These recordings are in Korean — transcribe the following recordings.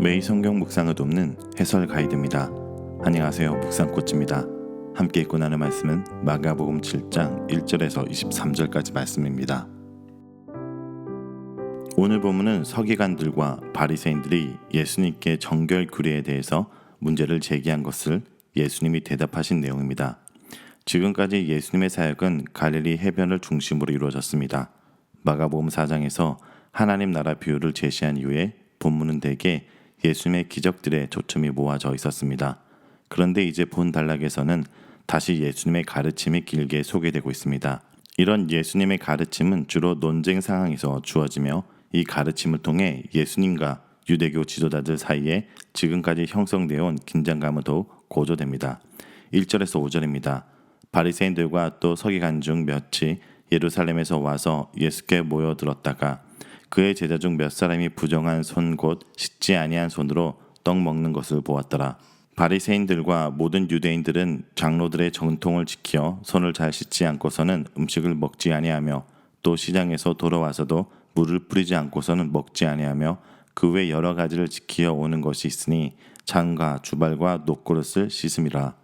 매일 성경 묵상을 돕는 해설 가이드입니다. 안녕하세요. 묵상코치입니다. 함께 읽고 나눌 말씀은 마가복음 7장 1절에서 23절까지 말씀입니다. 오늘 본문은 서기관들과 바리새인들이 예수님께 정결 규례에 대해서 문제를 제기한 것을 예수님이 대답하신 내용입니다. 지금까지 예수님의 사역은 갈릴리 해변을 중심으로 이루어졌습니다. 마가복음 4장에서 하나님 나라 비유를 제시한 이후에 본문은 대개 예수님의 기적들에 초점이 모아져 있었습니다. 그런데 이제 본 단락에서는 다시 예수님의 가르침이 길게 소개되고 있습니다. 이런 예수님의 가르침은 주로 논쟁 상황에서 주어지며 이 가르침을 통해 예수님과 유대교 지도자들 사이에 지금까지 형성되어 온 긴장감은 더욱 고조됩니다. 1절에서 5절입니다. 바리새인들과 또 서기관 중 몇이 예루살렘에서 와서 예수께 모여들었다가 그의 제자 중 몇 사람이 부정한 손 곧 씻지 아니한 손으로 떡 먹는 것을 보았더라. 바리새인들과 모든 유대인들은 장로들의 전통을 지켜 손을 잘 씻지 않고서는 음식을 먹지 아니하며 또 시장에서 돌아와서도 물을 뿌리지 않고서는 먹지 아니하며 그 외 여러 가지를 지키어 오는 것이 있으니 잔과 주발과 녹그릇을 씻음이라.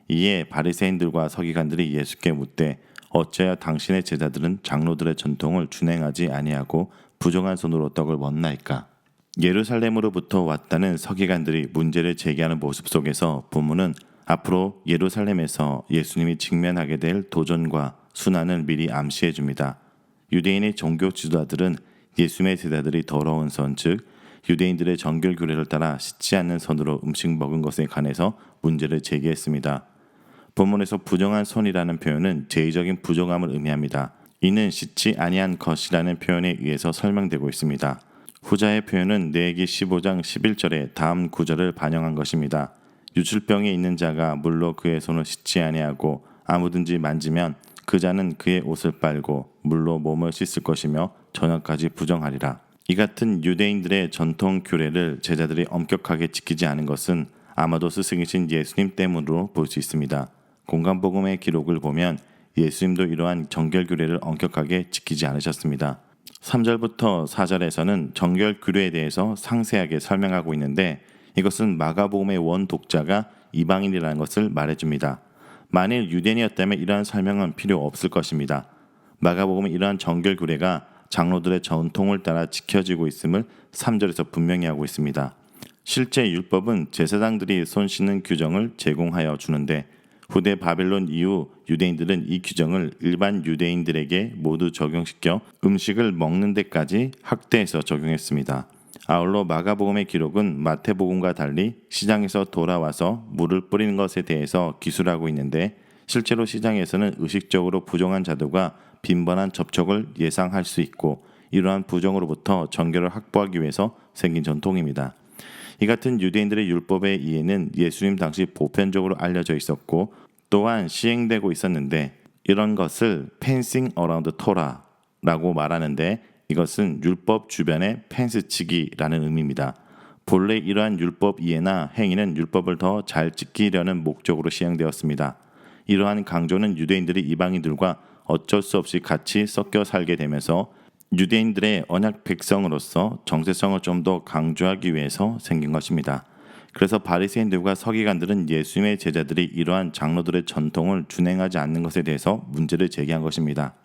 이에 바리새인들과 서기관들이 예수께 묻되 어찌하여 당신의 제자들은 장로들의 전통을 준행하지 아니하고 부정한 손으로 떡을 먹나이까? 예루살렘으로부터 왔다는 서기관들이 문제를 제기하는 모습 속에서 본문은 앞으로 예루살렘에서 예수님이 직면하게 될 도전과 순환을 미리 암시해 줍니다. 유대인의 종교 지도자들은 예수님의 제자들이 더러운 손, 즉 유대인들의 정결 규례를 따라 씻지 않는 손으로 음식 먹은 것에 관해서 문제를 제기했습니다. 본문에서 부정한 손이라는 표현은 제의적인 부정함을 의미합니다. 이는 씻지 아니한 것이라는 표현에 의해서 설명되고 있습니다. 후자의 표현은 레위기 15장 11절의 다음 구절을 반영한 것입니다. 유출병이 있는 자가 물로 그의 손을 씻지 아니하고 아무든지 만지면 그 자는 그의 옷을 빨고 물로 몸을 씻을 것이며 저녁까지 부정하리라. 이 같은 유대인들의 전통 규례를 제자들이 엄격하게 지키지 않은 것은 아마도 스승이신 예수님 때문으로 볼 수 있습니다. 공간복음의 기록을 보면 예수님도 이러한 정결 규례를 엄격하게 지키지 않으셨습니다. 3절부터 4절에서는 정결 규례에 대해서 상세하게 설명하고 있는데 이것은 마가복음의 원 독자가 이방인이라는 것을 말해줍니다. 만일 유대인이었다면 이러한 설명은 필요 없을 것입니다. 마가복음은 이러한 정결 규례가 장로들의 전통을 따라 지켜지고 있음을 3절에서 분명히 하고 있습니다. 실제 율법은 제사장들이 손 씻는 규정을 제공하여 주는데 후대 바벨론 이후 유대인들은 이 규정을 일반 유대인들에게 모두 적용시켜 음식을 먹는 데까지 확대해서 적용했습니다. 아울러 마가복음의 기록은 마태복음과 달리 시장에서 돌아와서 물을 뿌리는 것에 대해서 기술하고 있는데 실제로 시장에서는 의식적으로 부정한 자들과 빈번한 접촉을 예상할 수 있고 이러한 부정으로부터 정결을 확보하기 위해서 생긴 전통입니다. 이 같은 유대인들의 율법의 이해는 예수님 당시 보편적으로 알려져 있었고 또한 시행되고 있었는데 이런 것을 fencing around Torah라고 말하는데 이것은 율법 주변의 펜스치기라는 의미입니다. 본래 이러한 율법 이해나 행위는 율법을 더 잘 지키려는 목적으로 시행되었습니다. 이러한 강조는 유대인들이 이방인들과 어쩔 수 없이 같이 섞여 살게 되면서 유대인들의 언약 백성으로서 정체성을 좀 더 강조하기 위해서 생긴 것입니다. 그래서 바리새인들과 서기관들은 예수님의 제자들이 이러한 장로들의 전통을 준행하지 않는 것에 대해서 문제를 제기한 것입니다.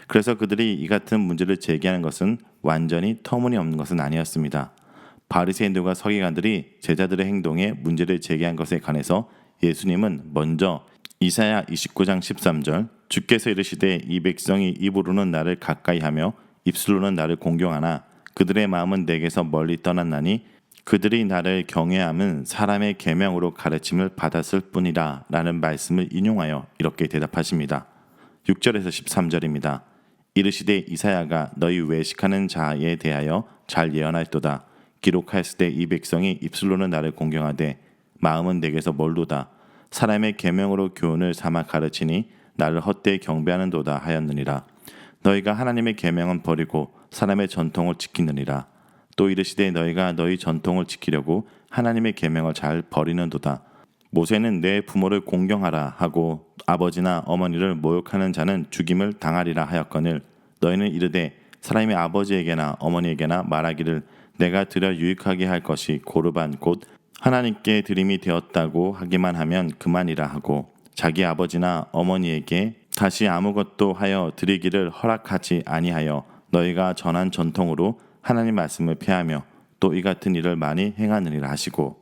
그래서 그들이 이 같은 문제를 제기하는 것은 완전히 터무니없는 것은 아니었습니다. 바리새인들과 서기관들이 제자들의 행동에 문제를 제기한 것에 관해서 예수님은 먼저 이사야 29장 13절 주께서 이르시되 이 백성이 입으로는 나를 가까이하며 입술로는 나를 공경하나 그들의 마음은 내게서 멀리 떠났나니 그들이 나를 경외함은 사람의 계명으로 가르침을 받았을 뿐이라 라는 말씀을 인용하여 이렇게 대답하십니다. 6절에서 13절입니다. 이르시되 이사야가 너희 외식하는 자에 대하여 잘 예언하였도다. 기록하였을 때 이 백성이 입술로는 나를 공경하되 마음은 내게서 멀도다. 사람의 계명으로 교훈을 삼아 가르치니 나를 헛되이 경배하는도다 하였느니라. 너희가 하나님의 계명은 버리고 사람의 전통을 지키느니라. 또 이르시되 너희가 너희 전통을 지키려고 하나님의 계명을 잘 버리는도다. 모세는 내 부모를 공경하라 하고 아버지나 어머니를 모욕하는 자는 죽임을 당하리라 하였거늘 너희는 이르되 사람이 아버지에게나 어머니에게나 말하기를 내가 드려 유익하게 할 것이 고르반 곧 하나님께 드림이 되었다고 하기만 하면 그만이라 하고 자기 아버지나 어머니에게 다시 아무것도 하여 드리기를 허락하지 아니하여 너희가 전한 전통으로 하나님 말씀을 폐하며 또 이 같은 일을 많이 행하느니라 하시고,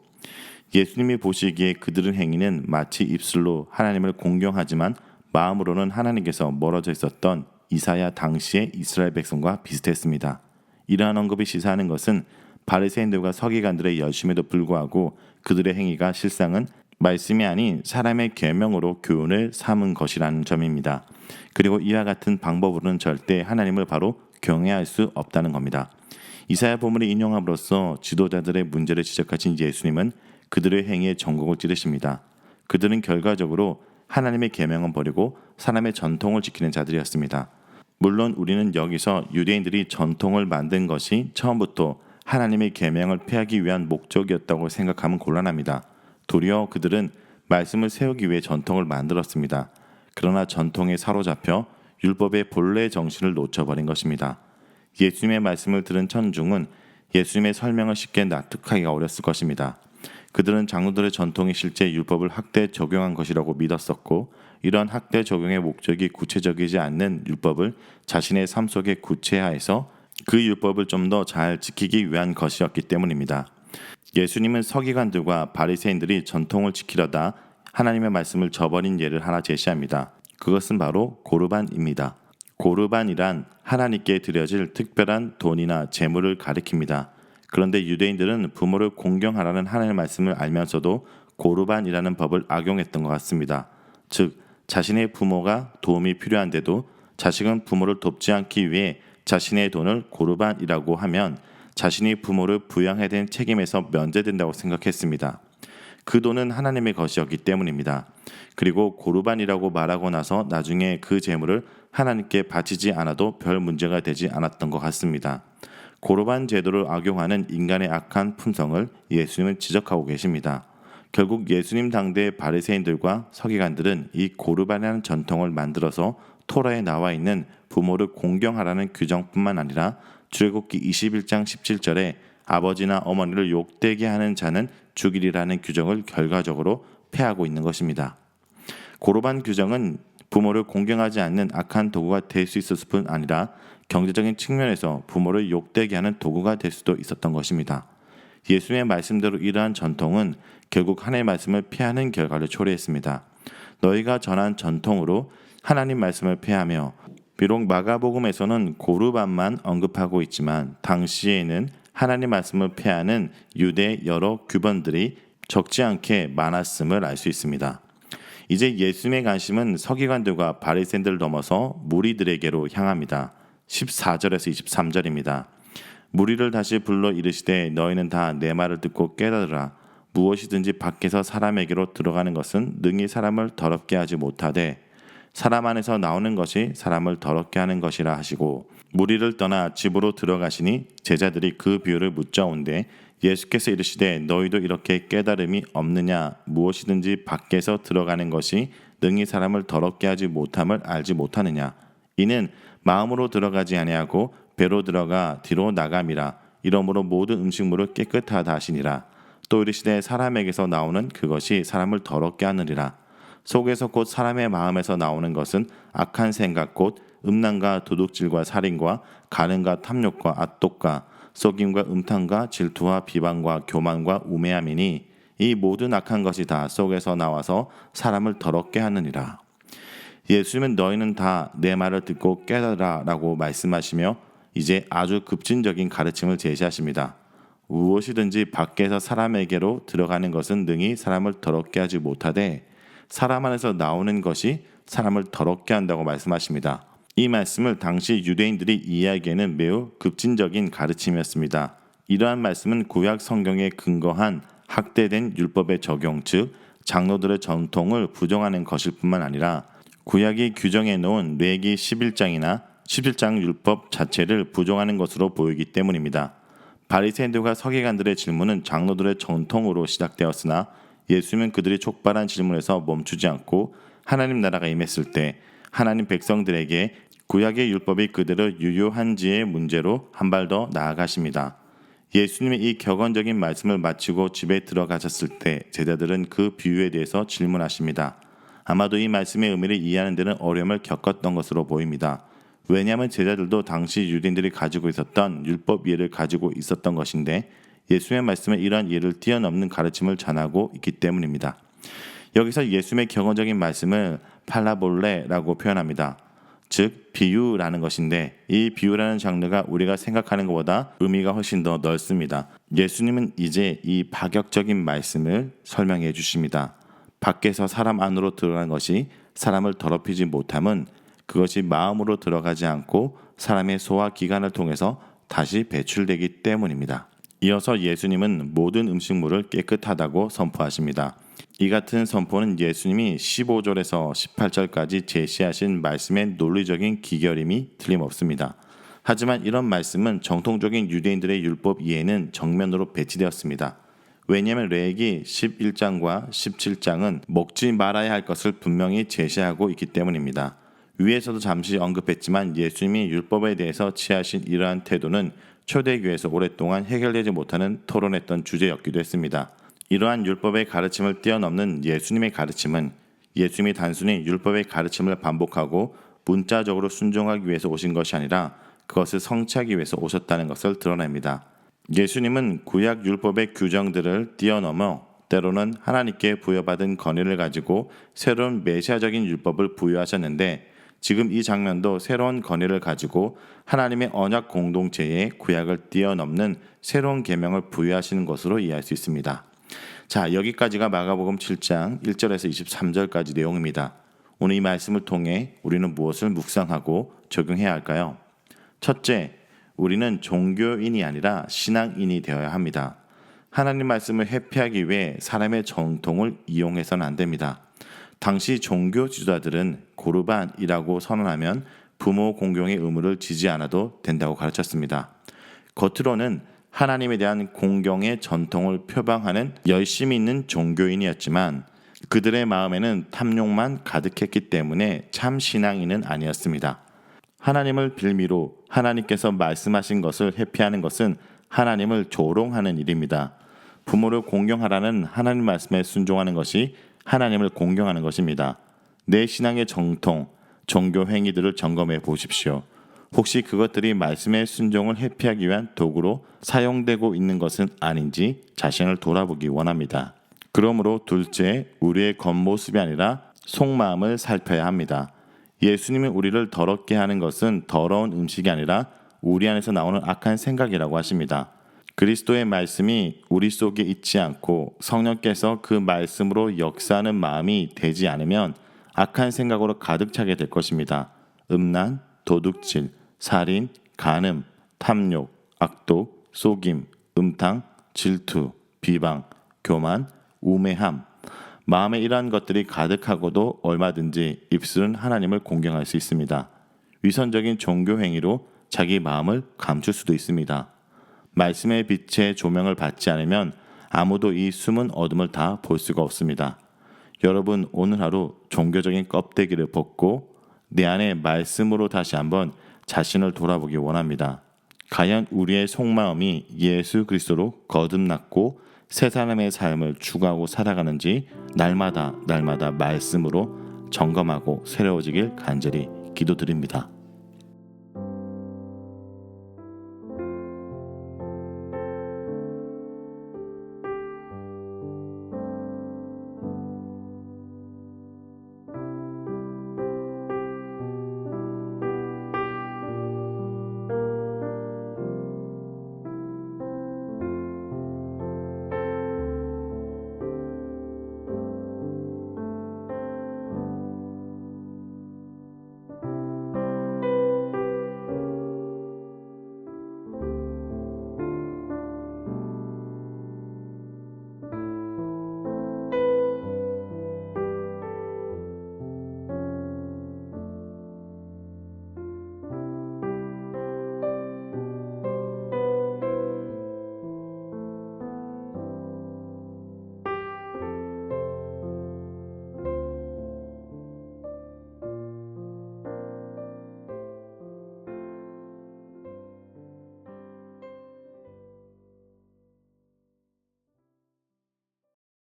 예수님이 보시기에 그들의 행위는 마치 입술로 하나님을 공경하지만 마음으로는 하나님께서 멀어져 있었던 이사야 당시의 이스라엘 백성과 비슷했습니다. 이러한 언급이 시사하는 것은 바리새인들과 서기관들의 열심에도 불구하고 그들의 행위가 실상은 말씀이 아닌 사람의 계명으로 교훈을 삼은 것이라는 점입니다. 그리고 이와 같은 방법으로는 절대 하나님을 바로 경외할 수 없다는 겁니다. 이사야 본문을 인용함으로써 지도자들의 문제를 지적하신 예수님은 그들의 행위에 전곡을 찌르십니다. 그들은 결과적으로 하나님의 계명은 버리고 사람의 전통을 지키는 자들이었습니다. 물론 우리는 여기서 유대인들이 전통을 만든 것이 처음부터 하나님의 계명을 폐하기 위한 목적이었다고 생각하면 곤란합니다. 도리어 그들은 말씀을 세우기 위해 전통을 만들었습니다. 그러나 전통에 사로잡혀 율법의 본래 정신을 놓쳐버린 것입니다. 예수님의 말씀을 들은 천중은 예수님의 설명을 쉽게 납득하기가 어렸을 것입니다. 그들은 장로들의 전통이 실제 율법을 학대에 적용한 것이라고 믿었었고, 이런 학대 적용의 목적이 구체적이지 않는 율법을 자신의 삶 속에 구체화해서 그 율법을 좀 더 잘 지키기 위한 것이었기 때문입니다. 예수님은 서기관들과 바리새인들이 전통을 지키려다 하나님의 말씀을 저버린 예를 하나 제시합니다. 그것은 바로 고르반입니다. 고르반이란 하나님께 드려질 특별한 돈이나 재물을 가리킵니다. 그런데 유대인들은 부모를 공경하라는 하나님의 말씀을 알면서도 고르반이라는 법을 악용했던 것 같습니다. 즉, 자신의 부모가 도움이 필요한데도 자식은 부모를 돕지 않기 위해 자신의 돈을 고르반이라고 하면 자신이 부모를 부양해야 되는 책임에서 면제된다고 생각했습니다. 그 돈은 하나님의 것이었기 때문입니다. 그리고 고르반이라고 말하고 나서 나중에 그 재물을 하나님께 바치지 않아도 별 문제가 되지 않았던 것 같습니다. 고르반 제도를 악용하는 인간의 악한 품성을 예수님은 지적하고 계십니다. 결국 예수님 당대의 바리새인들과 서기관들은 이 고르반이라는 전통을 만들어서 토라에 나와 있는 부모를 공경하라는 규정뿐만 아니라 출애굽기 21장 17절에 아버지나 어머니를 욕되게 하는 자는 죽이리라는 규정을 결과적으로 폐하고 있는 것입니다. 고르반 규정은 부모를 공경하지 않는 악한 도구가 될 수 있었을 뿐 아니라 경제적인 측면에서 부모를 욕되게 하는 도구가 될 수도 있었던 것입니다. 예수님의 말씀대로 이러한 전통은 결국 하나님의 말씀을 폐하는 결과를 초래했습니다. 너희가 전한 전통으로 하나님 말씀을 폐하며, 비록 마가복음에서는 고르반만 언급하고 있지만 당시에는 하나님 말씀을 폐하는 유대 여러 규범들이 적지 않게 많았음을 알 수 있습니다. 이제 예수님의 관심은 서기관들과 바리새인들을 넘어서 무리들에게로 향합니다. 14절에서 23절입니다. 무리를 다시 불러 이르시되 너희는 다 내 말을 듣고 깨달으라. 무엇이든지 밖에서 사람에게로 들어가는 것은 능히 사람을 더럽게 하지 못하되 사람 안에서 나오는 것이 사람을 더럽게 하는 것이라 하시고, 무리를 떠나 집으로 들어가시니 제자들이 그 비유를 묻자온데 예수께서 이르시되 너희도 이렇게 깨달음이 없느냐. 무엇이든지 밖에서 들어가는 것이 능히 사람을 더럽게 하지 못함을 알지 못하느냐. 이는 마음으로 들어가지 아니하고 배로 들어가 뒤로 나감이라. 이러므로 모든 음식물을 깨끗하다 하시니라. 또 이르시되 사람에게서 나오는 그것이 사람을 더럽게 하느니라. 속에서 곧 사람의 마음에서 나오는 것은 악한 생각 곧 음란과 도둑질과 살인과 간음과 탐욕과 앗독과 속임과 음탕과 질투와 비방과 교만과 우매함이니 이 모든 악한 것이 다 속에서 나와서 사람을 더럽게 하느니라. 예수님은 너희는 다 내 말을 듣고 깨달으라 라고 말씀하시며 이제 아주 급진적인 가르침을 제시하십니다. 무엇이든지 밖에서 사람에게로 들어가는 것은 능히 사람을 더럽게 하지 못하되 사람 안에서 나오는 것이 사람을 더럽게 한다고 말씀하십니다. 이 말씀을 당시 유대인들이 이해하기에는 매우 급진적인 가르침이었습니다. 이러한 말씀은 구약 성경에 근거한 학대된 율법의 적용, 즉 장로들의 전통을 부정하는 것일 뿐만 아니라 구약이 규정해 놓은 레위기 11장이나 17장 율법 자체를 부정하는 것으로 보이기 때문입니다. 바리새인들과 서기관들의 질문은 장로들의 전통으로 시작되었으나 예수님은 그들이 촉발한 질문에서 멈추지 않고 하나님 나라가 임했을 때 하나님 백성들에게 구약의 율법이 그대로 유효한지의 문제로 한 발 더 나아가십니다. 예수님이 이 격언적인 말씀을 마치고 집에 들어가셨을 때 제자들은 그 비유에 대해서 질문하십니다. 아마도 이 말씀의 의미를 이해하는 데는 어려움을 겪었던 것으로 보입니다. 왜냐하면 제자들도 당시 유대인들이 가지고 있었던 율법 이해를 가지고 있었던 것인데 예수님의 말씀은 이러한 이해를 뛰어넘는 가르침을 전하고 있기 때문입니다. 여기서 예수님의 격언적인 말씀을 팔라볼레라고 표현합니다. 즉 비유라는 것인데 이 비유라는 장르가 우리가 생각하는 것보다 의미가 훨씬 더 넓습니다. 예수님은 이제 이 파격적인 말씀을 설명해 주십니다. 밖에서 사람 안으로 들어간 것이 사람을 더럽히지 못함은 그것이 마음으로 들어가지 않고 사람의 소화기관을 통해서 다시 배출되기 때문입니다. 이어서 예수님은 모든 음식물을 깨끗하다고 선포하십니다. 이 같은 선포는 예수님이 15절에서 18절까지 제시하신 말씀의 논리적인 기결임이 틀림없습니다. 하지만 이런 말씀은 정통적인 유대인들의 율법 이해는 정면으로 배치되었습니다. 왜냐하면 레위기 11장과 17장은 먹지 말아야 할 것을 분명히 제시하고 있기 때문입니다. 위에서도 잠시 언급했지만 예수님이 율법에 대해서 취하신 이러한 태도는 초대교회에서 오랫동안 해결되지 못하는 토론했던 주제였기도 했습니다. 이러한 율법의 가르침을 뛰어넘는 예수님의 가르침은 예수님이 단순히 율법의 가르침을 반복하고 문자적으로 순종하기 위해서 오신 것이 아니라 그것을 성취하기 위해서 오셨다는 것을 드러냅니다. 예수님은 구약 율법의 규정들을 뛰어넘어 때로는 하나님께 부여받은 권위를 가지고 새로운 메시아적인 율법을 부여하셨는데 지금 이 장면도 새로운 권위를 가지고 하나님의 언약 공동체의 구약을 뛰어넘는 새로운 계명을 부여하시는 것으로 이해할 수 있습니다. 자, 여기까지가 마가복음 7장 1절에서 23절까지 내용입니다. 오늘 이 말씀을 통해 우리는 무엇을 묵상하고 적용해야 할까요? 첫째, 우리는 종교인이 아니라 신앙인이 되어야 합니다. 하나님 말씀을 회피하기 위해 사람의 전통을 이용해서는 안 됩니다. 당시 종교 지도자들은 고르반이라고 선언하면 부모 공경의 의무를 지지 않아도 된다고 가르쳤습니다. 겉으로는 하나님에 대한 공경의 전통을 표방하는 열심히 있는 종교인이었지만 그들의 마음에는 탐욕만 가득했기 때문에 참 신앙인은 아니었습니다. 하나님을 빌미로 하나님께서 말씀하신 것을 회피하는 것은 하나님을 조롱하는 일입니다. 부모를 공경하라는 하나님 말씀에 순종하는 것이 하나님을 공경하는 것입니다. 내 신앙의 정통, 종교 행위들을 점검해 보십시오. 혹시 그것들이 말씀의 순종을 회피하기 위한 도구로 사용되고 있는 것은 아닌지 자신을 돌아보기 원합니다. 그러므로 둘째, 우리의 겉모습이 아니라 속마음을 살펴야 합니다. 예수님이 우리를 더럽게 하는 것은 더러운 음식이 아니라 우리 안에서 나오는 악한 생각이라고 하십니다. 그리스도의 말씀이 우리 속에 있지 않고 성령께서 그 말씀으로 역사하는 마음이 되지 않으면 악한 생각으로 가득 차게 될 것입니다. 음란, 도둑질, 살인, 간음, 탐욕, 악독, 속임, 음탕, 질투, 비방, 교만, 우매함. 마음에 이러한 것들이 가득하고도 얼마든지 입술은 하나님을 공경할 수 있습니다. 위선적인 종교 행위로 자기 마음을 감출 수도 있습니다. 말씀의 빛의 조명을 받지 않으면 아무도 이 숨은 어둠을 다 볼 수가 없습니다. 여러분, 오늘 하루 종교적인 껍데기를 벗고 내 안에 말씀으로 다시 한번 자신을 돌아보기 원합니다. 과연 우리의 속마음이 예수 그리스도로 거듭났고 새 사람의 삶을 추구하고 살아가는지 날마다 말씀으로 점검하고 새로워지길 간절히 기도드립니다.